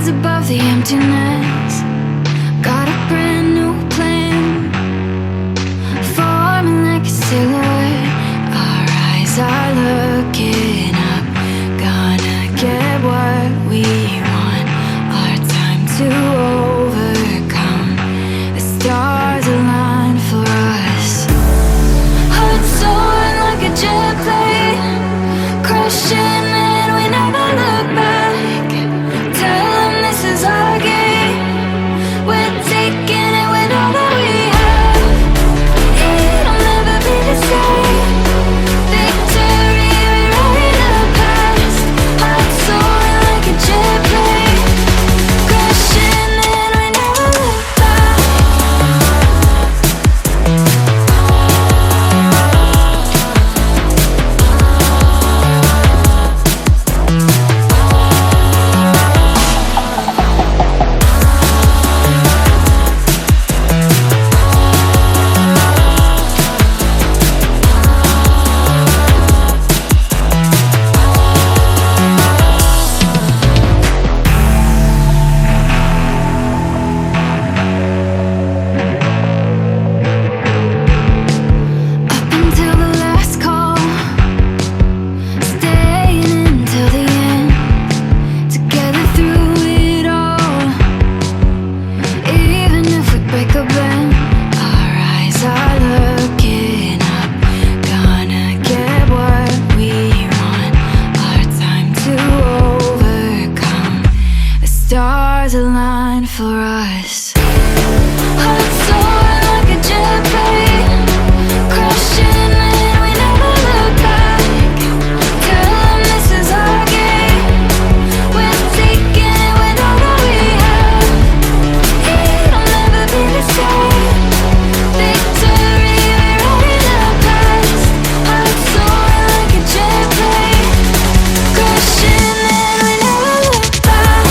rise above the emptiness. Got a brand new plan, forming like a silhouette. Our eyes are looking up, gonna get what we want. Our time to overcome. The stars align for us. Hearts soaring like a jet plane, crushing and we never look back. Tell them this is our game. We're taking it with all that we have. It'll never be the same. Victory, rewriting the past. Hearts soaring like a jet plane, crashing and we never look back. Up until the last call, staying until the end, together through it all. Even if we break a bend, our eyes are looking up, gonna get what we want. Our time to overcome. The stars align for us. Hearts soaring like a jet plane, crashing and we never look back. Tell them this is our game. We're taking it with all that we have. It'll never be the same. Victory, rewriting the past. Hearts soaring like a jet plane, crashing and we never look back.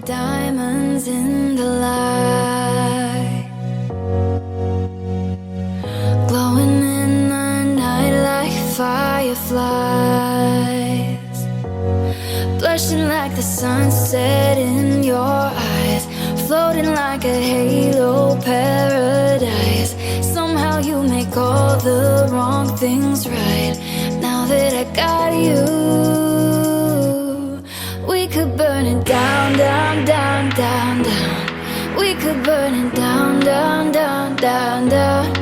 diamonds in the light, glowing in the night like fireflies, blushing like the sunset in your eyes, floating like a halo paradise. Somehow you make all the wrong things right. Now that I got you, we could burn it down, down, down, down, down. We could burn it down, down, down, down, down.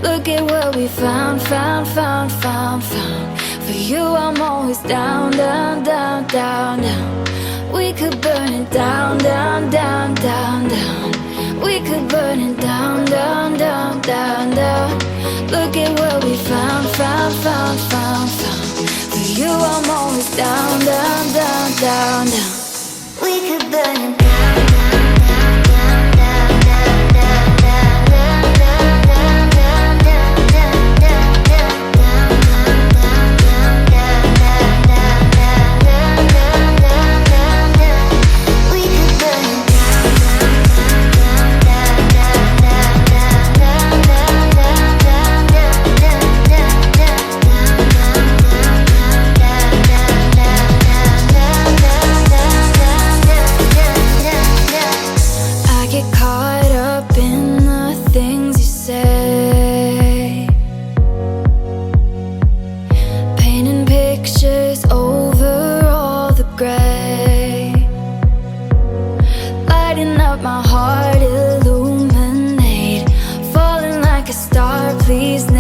Look at what we found, found, found, found, found. For you I'm always down, down, down, down, down. We could burn it down, down, down, down, down. We could burn it down, down, down, down, down. Look at what we found, found, found, found, found. For you I'm always down, down, down, down, down. We could burn it down. My heart illuminate, falling like a star, please